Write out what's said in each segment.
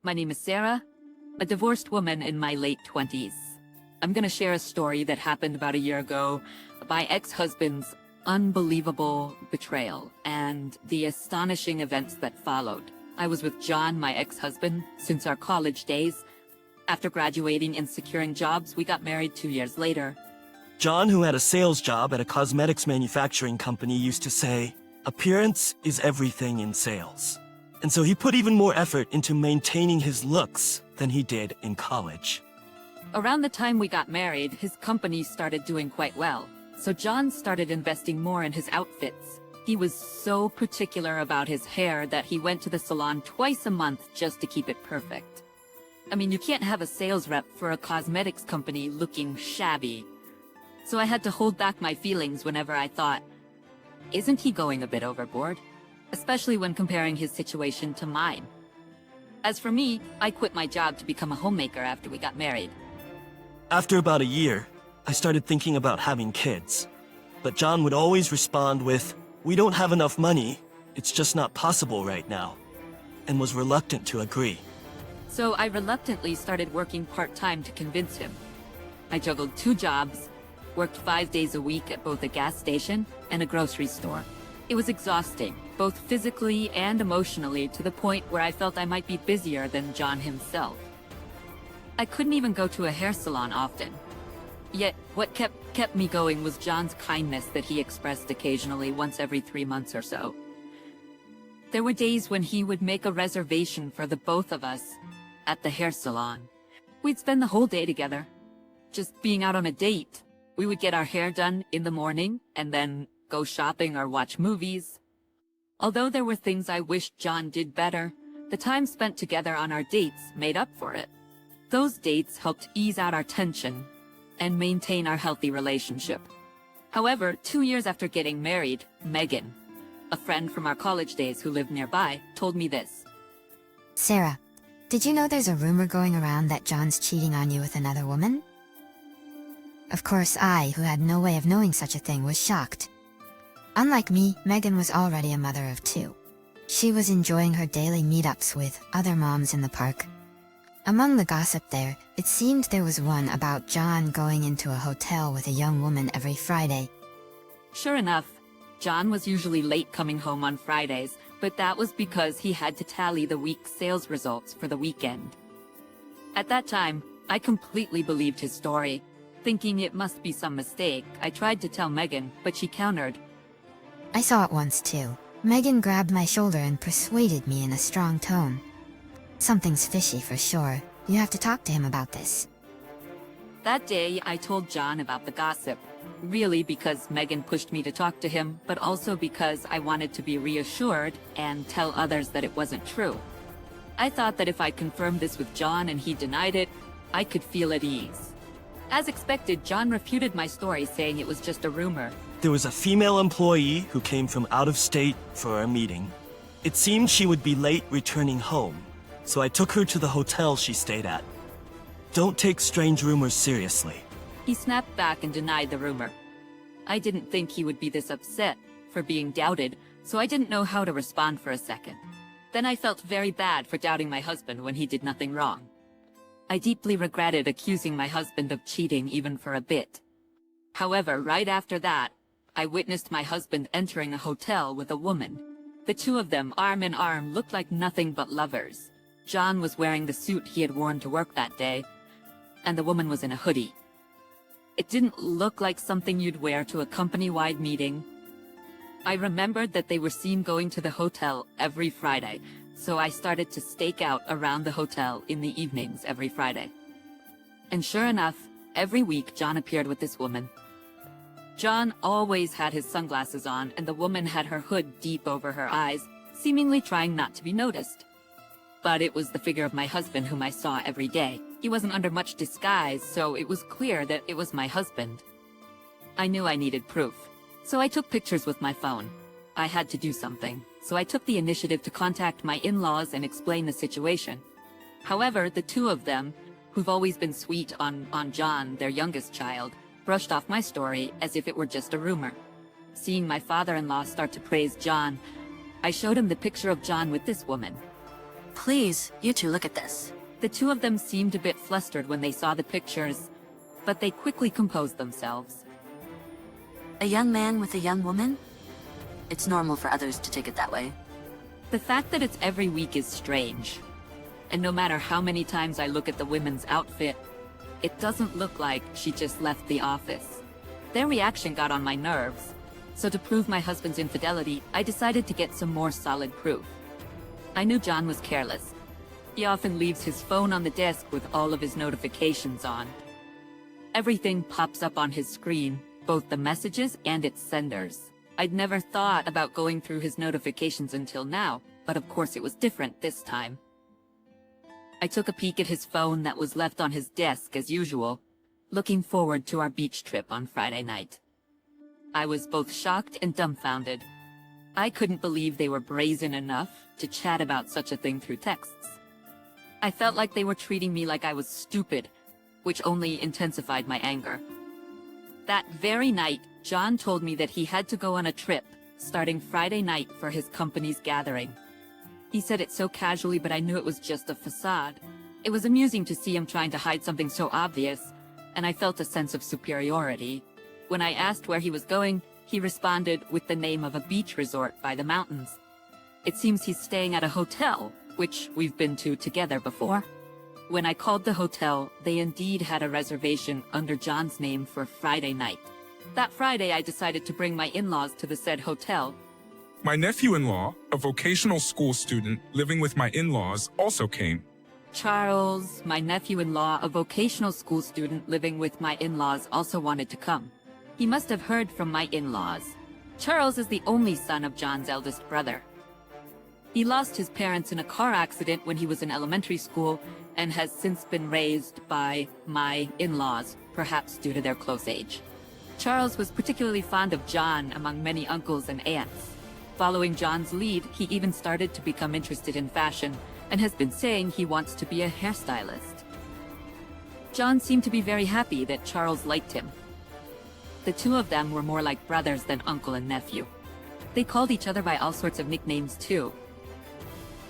My name is Sarah, a divorced woman in my late 20s. I'm gonna share a story that happened about a year ago, my ex-husband's unbelievable betrayal and the astonishing events that followed. I was with John, my ex-husband, since our college days. After graduating and securing jobs, we got married 2 years later. John, who had a sales job at a cosmetics manufacturing company, used to say, "Appearance is everything in sales." And so he put even more effort into maintaining his looks than he did in college. Around the time we got married, his company started doing quite well. So John started investing more in his outfits. He was so particular about his hair that he went to the salon twice a month just to keep it perfect. I mean, you can't have a sales rep for a cosmetics company looking shabby. So I had to hold back my feelings whenever I thought, isn't he going a bit overboard? Especially when comparing his situation to mine. As for me, I quit my job to become a homemaker after we got married. After about a year, I started thinking about having kids. But John would always respond with, "We don't have enough money, it's just not possible right now," and was reluctant to agree. So I reluctantly started working part-time to convince him. I juggled 2 jobs, worked 5 days a week at both a gas station and a grocery store. It was exhausting, both physically and emotionally, to the point where I felt I might be busier than John himself. I couldn't even go to a hair salon often. Yet, what kept me going was John's kindness that he expressed occasionally once every 3 months or so. There were days when he would make a reservation for the both of us at the hair salon. We'd spend the whole day together, just being out on a date. We would get our hair done in the morning and then go shopping or watch movies. Although there were things I wished John did better, the time spent together on our dates made up for it. Those dates helped ease out our tension and maintain our healthy relationship. However, 2 years after getting married, Megan, a friend from our college days who lived nearby, told me this. Sarah, did you know there's a rumor going around that John's cheating on you with another woman? Of course, I, who had no way of knowing such a thing, was shocked. Unlike me, Megan was already a mother of 2. She was enjoying her daily meetups with other moms in the park. Among the gossip there, it seemed there was one about John going into a hotel with a young woman every Friday. Sure enough, John was usually late coming home on Fridays, but that was because he had to tally the week's sales results for the weekend. At that time, I completely believed his story. Thinking it must be some mistake, I tried to tell Megan, but she countered. I saw it once too. Megan grabbed my shoulder and persuaded me in a strong tone. Something's fishy for sure. You have to talk to him about this. That day, I told John about the gossip. Really because Megan pushed me to talk to him, but also because I wanted to be reassured and tell others that it wasn't true. I thought that if I confirmed this with John and he denied it, I could feel at ease. As expected, John refuted my story, saying it was just a rumor. There was a female employee who came from out of state for a meeting. It seemed she would be late returning home, so I took her to the hotel she stayed at. Don't take strange rumors seriously. He snapped back and denied the rumor. I didn't think he would be this upset for being doubted, so I didn't know how to respond for a second. Then I felt very bad for doubting my husband when he did nothing wrong. I deeply regretted accusing my husband of cheating even for a bit. However, right after that, I witnessed my husband entering a hotel with a woman. The 2 of them, arm in arm, looked like nothing but lovers. John was wearing the suit he had worn to work that day, and the woman was in a hoodie. It didn't look like something you'd wear to a company-wide meeting. I remembered that they were seen going to the hotel every Friday, so I started to stake out around the hotel in the evenings every Friday. And sure enough, every week John appeared with this woman. John always had his sunglasses on, and the woman had her hood deep over her eyes, seemingly trying not to be noticed. But it was the figure of my husband whom I saw every day. He wasn't under much disguise, so it was clear that it was my husband. I knew I needed proof, so I took pictures with my phone. I had to do something, so I took the initiative to contact my in-laws and explain the situation. However, the 2 of them, who've always been sweet on John, their youngest child, brushed off my story as if it were just a rumor. Seeing my father-in-law start to praise John, I showed him the picture of John with this woman. please, you two look at this. The two of them seemed a bit flustered when they saw the pictures, but they quickly composed themselves. A young man with a young woman? It's normal for others to take it that way. The fact that it's every week is strange. And no matter how many times I look at the women's outfit, it doesn't look like she just left the office. Their reaction got on my nerves. So to prove my husband's infidelity, I decided to get some more solid proof. I knew John was careless. He often leaves his phone on the desk with all of his notifications on. Everything pops up on his screen, both the messages and its senders. I'd never thought about going through his notifications until now, but of course it was different this time. I took a peek at his phone that was left on his desk as usual, looking forward to our beach trip on Friday night. I was both shocked and dumbfounded. I couldn't believe they were brazen enough to chat about such a thing through texts. I felt like they were treating me like I was stupid, which only intensified my anger. That very night, John told me that he had to go on a trip, starting Friday night for his company's gathering. He said it so casually, but I knew it was just a facade. It was amusing to see him trying to hide something so obvious, and I felt a sense of superiority. When I asked where he was going, he responded with the name of a beach resort by the mountains. It seems he's staying at a hotel, which we've been to together before. When I called the hotel, they indeed had a reservation under John's name for Friday night. That Friday, I decided to bring my in-laws to the said hotel. My nephew-in-law, a vocational school student living with my in-laws, also came. Charles, my nephew-in-law, a vocational school student living with my in-laws, also wanted to come. He must have heard from my in-laws. Charles is the only son of John's eldest brother. He lost his parents in a car accident when he was in elementary school and has since been raised by my in-laws, perhaps due to their close age. Charles was particularly fond of John among many uncles and aunts. Following John's lead, he even started to become interested in fashion and has been saying he wants to be a hairstylist. John seemed to be very happy that Charles liked him. The two of them were more like brothers than uncle and nephew. They called each other by all sorts of nicknames too.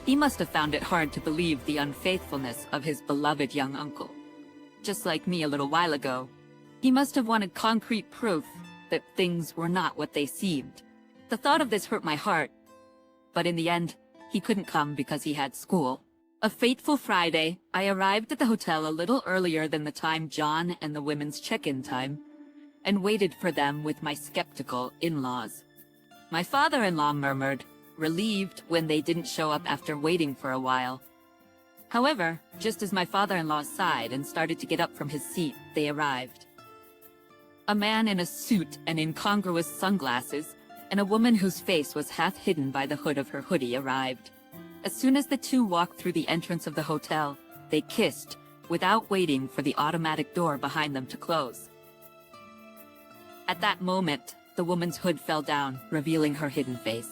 He must have found it hard to believe the unfaithfulness of his beloved young uncle. Just like me a little while ago, he must have wanted concrete proof that things were not what they seemed. The thought of this hurt my heart, but in the end, he couldn't come because he had school. A fateful Friday, I arrived at the hotel a little earlier than the time John and the women's check-in time, and waited for them with my skeptical in-laws. My father-in-law murmured, relieved when they didn't show up after waiting for a while. However, just as my father-in-law sighed and started to get up from his seat, they arrived. A man in a suit and incongruous sunglasses, and a woman whose face was half hidden by the hood of her hoodie arrived. As soon as the two walked through the entrance of the hotel, they kissed, without waiting for the automatic door behind them to close. At that moment, the woman's hood fell down, revealing her hidden face.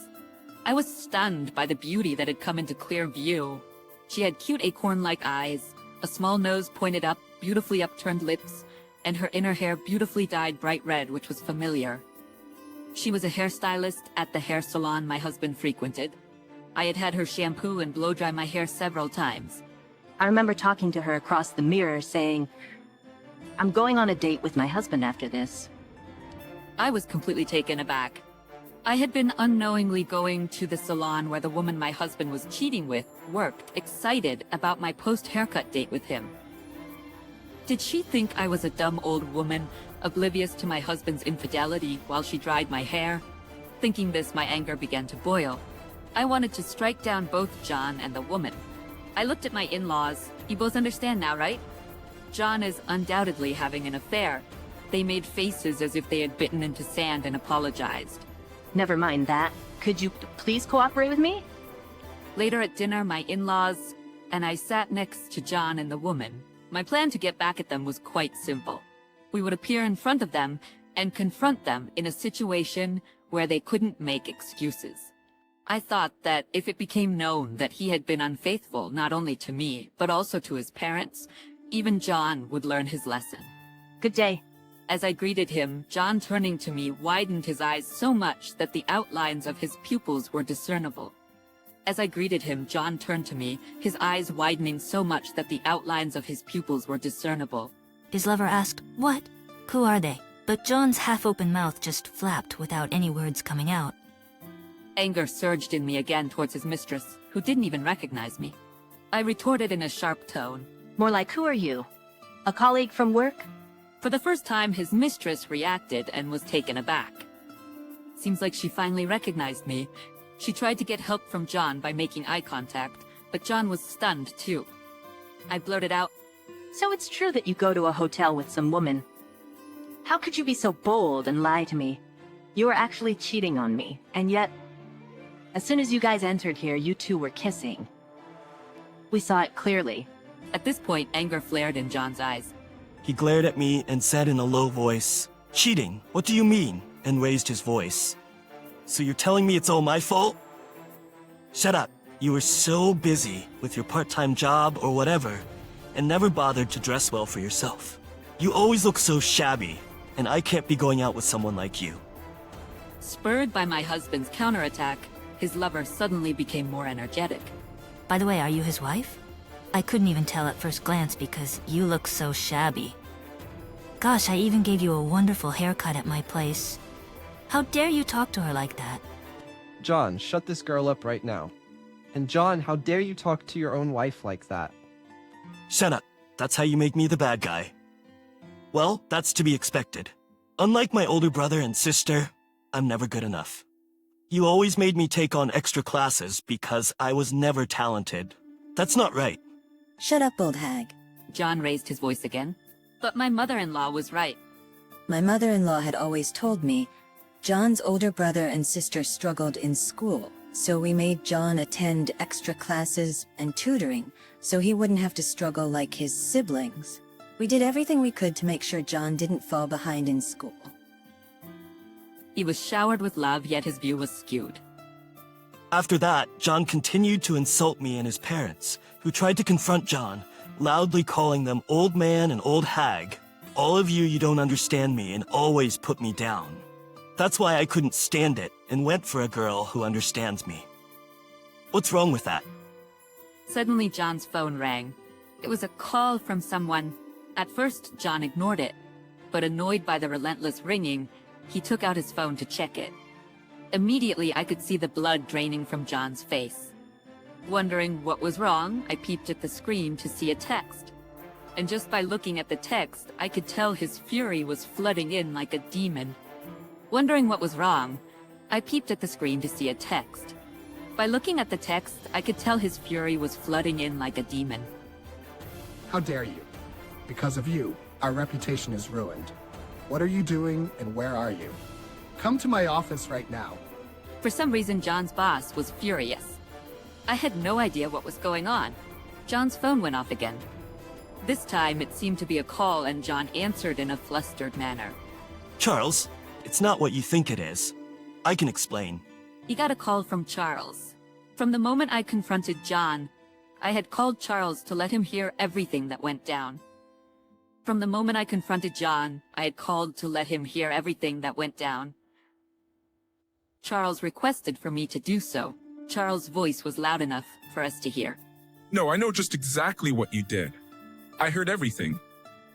I was stunned by the beauty that had come into clear view. She had cute acorn-like eyes, a small nose pointed up, beautifully upturned lips, and her inner hair beautifully dyed bright red, which was familiar. She was a hairstylist at the hair salon my husband frequented. I had had her shampoo and blow-dry my hair several times. I remember talking to her across the mirror saying, "I'm going on a date with my husband after this." I was completely taken aback. I had been unknowingly going to the salon where the woman my husband was cheating with worked, excited about my post-haircut date with him. Did she think I was a dumb old woman, oblivious to my husband's infidelity while she dried my hair? Thinking this, my anger began to boil. I wanted to strike down both John and the woman. I looked at my in-laws. You both understand now, right? John is undoubtedly having an affair. They made faces as if they had bitten into sand and apologized. Never mind that. Could you please cooperate with me? Later at dinner, my in-laws and I sat next to John and the woman. My plan to get back at them was quite simple. We would appear in front of them and confront them in a situation where they couldn't make excuses. I thought that if it became known that he had been unfaithful not only to me, but also to his parents, even John would learn his lesson. Good day. As I greeted him, John, turning to me, widened his eyes so much that the outlines of his pupils were discernible. As I greeted him, John turned to me, his eyes widening so much that the outlines of his pupils were discernible. His lover asked, "What? Who are they?" But John's half-open mouth just flapped without any words coming out. Anger surged in me again towards his mistress, who didn't even recognize me. I retorted in a sharp tone. More like, who are you? A colleague from work? For the first time, his mistress reacted and was taken aback. Seems like she finally recognized me. She tried to get help from John by making eye contact, but John was stunned too. I blurted out, So it's true that you go to a hotel with some woman. How could you be so bold and lie to me? You were actually cheating on me, and yet, as soon as you guys entered here, you two were kissing. We saw it clearly. At this point, anger flared in John's eyes. He glared at me and said in a low voice, "Cheating? What do you mean?" and raised his voice. "So you're telling me it's all my fault?" "Shut up. You were so busy with your part-time job or whatever, and never bothered to dress well for yourself. You always look so shabby, and I can't be going out with someone like you." Spurred by my husband's counterattack, his lover suddenly became more energetic. By the way, are you his wife? I couldn't even tell at first glance because you look so shabby. Gosh, I even gave you a wonderful haircut at my place. How dare you talk to her like that? John, shut this girl up right now. And John, how dare you talk to your own wife like that? Shut up. That's how you make me the bad guy. Well, that's to be expected. Unlike my older brother and sister, I'm never good enough. You always made me take on extra classes because I was never talented. That's not right. Shut up, old hag. John raised his voice again. But my mother-in-law was right. My mother-in-law had always told me John's older brother and sister struggled in school, so we made John attend extra classes and tutoring so he wouldn't have to struggle like his siblings. We did everything we could to make sure John didn't fall behind in school. He was showered with love, yet his view was skewed. After that, John continued to insult me and his parents, who tried to confront John, loudly calling them old man and old hag. All of you don't understand me and always put me down. That's why I couldn't stand it and went for a girl who understands me. What's wrong with that? Suddenly, John's phone rang. It was a call from someone. At first, John ignored it, but annoyed by the relentless ringing, he took out his phone to check it. Immediately, I could see the blood draining from John's face. Wondering what was wrong, I peeped at the screen to see a text. And just by looking at the text, I could tell his fury was flooding in like a demon. Wondering what was wrong, I peeped at the screen to see a text. By looking at the text, I could tell his fury was flooding in like a demon. How dare you? Because of you, our reputation is ruined. What are you doing and where are you? Come to my office right now. For some reason, John's boss was furious. I had no idea what was going on. John's phone went off again. This time, it seemed to be a call, and John answered in a flustered manner. Charles, it's not what you think it is. I can explain. He got a call from Charles. From the moment I confronted John, I had called Charles to let him hear everything that went down. From the moment I confronted John, I had called to let him hear everything that went down. Charles requested for me to do so. Charles' voice was loud enough for us to hear. No, I know just exactly what you did. I heard everything.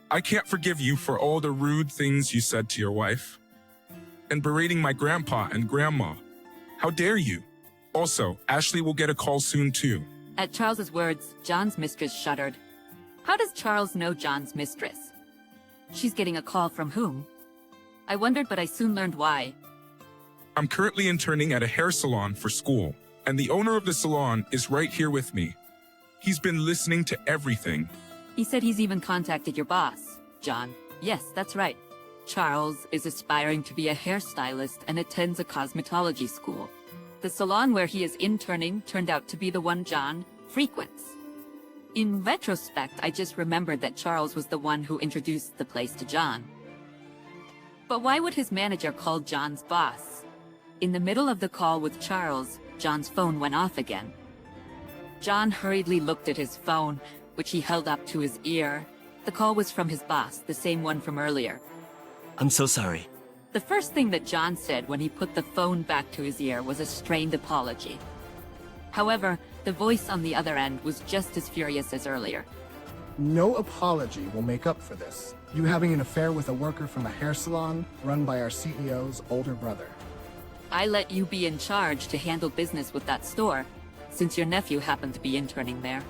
I can't forgive you for all the rude things you said to your wife. And berating my grandpa and grandma. How dare you? Also, Ashley will get a call soon too. At Charles's words, John's mistress shuddered. How does Charles know John's mistress? She's getting a call from whom? I wondered, but I soon learned why. I'm currently interning at a hair salon for school, and the owner of the salon is right here with me. He's been listening to everything. He said he's even contacted your boss, John. Yes, that's right. Charles is aspiring to be a hairstylist and attends a cosmetology school. The salon where he is interning turned out to be the one John frequents. In retrospect, I just remembered that Charles was the one who introduced the place to John. But why would his manager call John's boss? In the middle of the call with Charles, John's phone went off again. John hurriedly looked at his phone, which he held up to his ear. The call was from his boss, the same one from earlier. I'm so sorry. The first thing that John said when he put the phone back to his ear was a strained apology. However, the voice on the other end was just as furious as earlier. No apology will make up for this. You having an affair with a worker from a hair salon run by our CEO's older brother. I let you be in charge to handle business with that store, since your nephew happened to be interning there.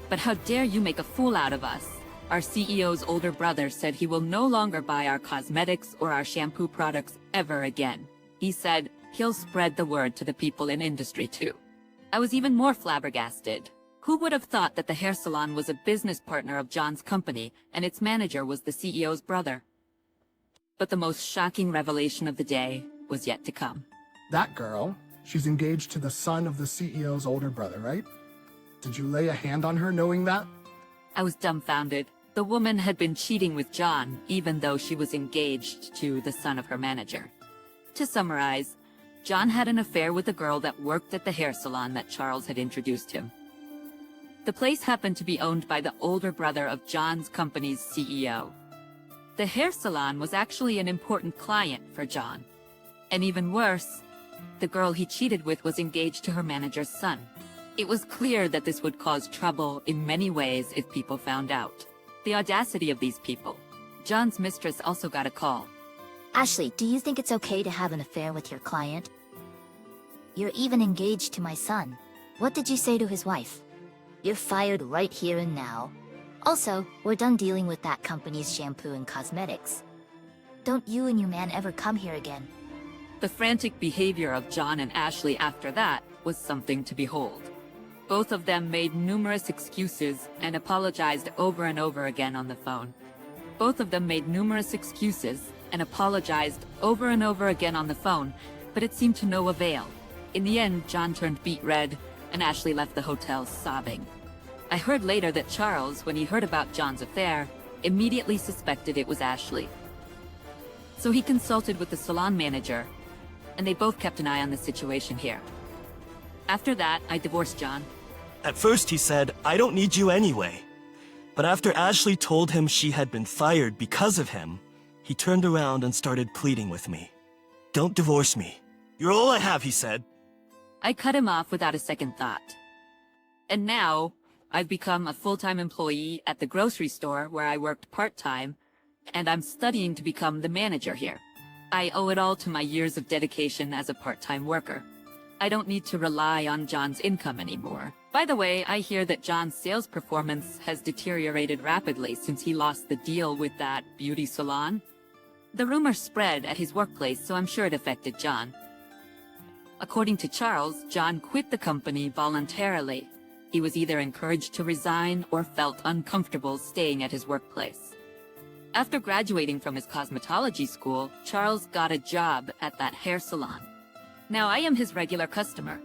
But how dare you make a fool out of us? Our CEO's older brother said he will no longer buy our cosmetics or our shampoo products ever again. He said he'll spread the word to the people in industry too. I was even more flabbergasted. Who would have thought that the hair salon was a business partner of John's company and its manager was the CEO's brother? But the most shocking revelation of the day was yet to come. That girl, she's engaged to the son of the CEO's older brother, right? Did you lay a hand on her knowing that? I was dumbfounded. The woman had been cheating with John, even though she was engaged to the son of her manager. To summarize, John had an affair with a girl that worked at the hair salon that Charles had introduced him. The place happened to be owned by the older brother of John's company's CEO. The hair salon was actually an important client for John. And even worse, the girl he cheated with was engaged to her manager's son. It was clear that this would cause trouble in many ways if people found out. The audacity of these people. John's mistress also got a call. Ashley, do you think it's okay to have an affair with your client? You're even engaged to my son. What did you say to his wife? You're fired right here and now. Also, we're done dealing with that company's shampoo and cosmetics. Don't you and your man ever come here again? The frantic behavior of John and Ashley after that was something to behold. Both of them made numerous excuses and apologized over and over again on the phone. Both of them made numerous excuses and apologized over and over again on the phone, but it seemed to no avail. In the end, John turned beet red, and Ashley left the hotel sobbing. I heard later that Charles, when he heard about John's affair, immediately suspected it was Ashley. So he consulted with the salon manager, and they both kept an eye on the situation here. After that, I divorced John. At first he said, "I don't need you anyway." But after Ashley told him she had been fired because of him, he turned around and started pleading with me. "Don't divorce me. You're all I have," he said. I cut him off without a second thought. And now, I've become a full-time employee at the grocery store where I worked part-time, and I'm studying to become the manager here. I owe it all to my years of dedication as a part-time worker. I don't need to rely on John's income anymore. By the way, I hear that John's sales performance has deteriorated rapidly since he lost the deal with that beauty salon. The rumor spread at his workplace, so I'm sure it affected John. According to Charles, John quit the company voluntarily. He was either encouraged to resign or felt uncomfortable staying at his workplace. After graduating from his cosmetology school, Charles got a job at that hair salon. Now I am his regular customer.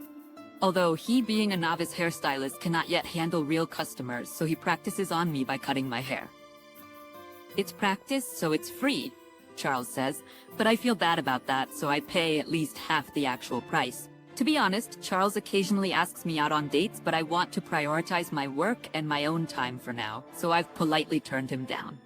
Although he, being a novice hairstylist, cannot yet handle real customers, so he practices on me by cutting my hair. It's practice, so it's free, Charles says, but I feel bad about that, so I pay at least half the actual price. To be honest, Charles occasionally asks me out on dates, but I want to prioritize my work and my own time for now, so I've politely turned him down.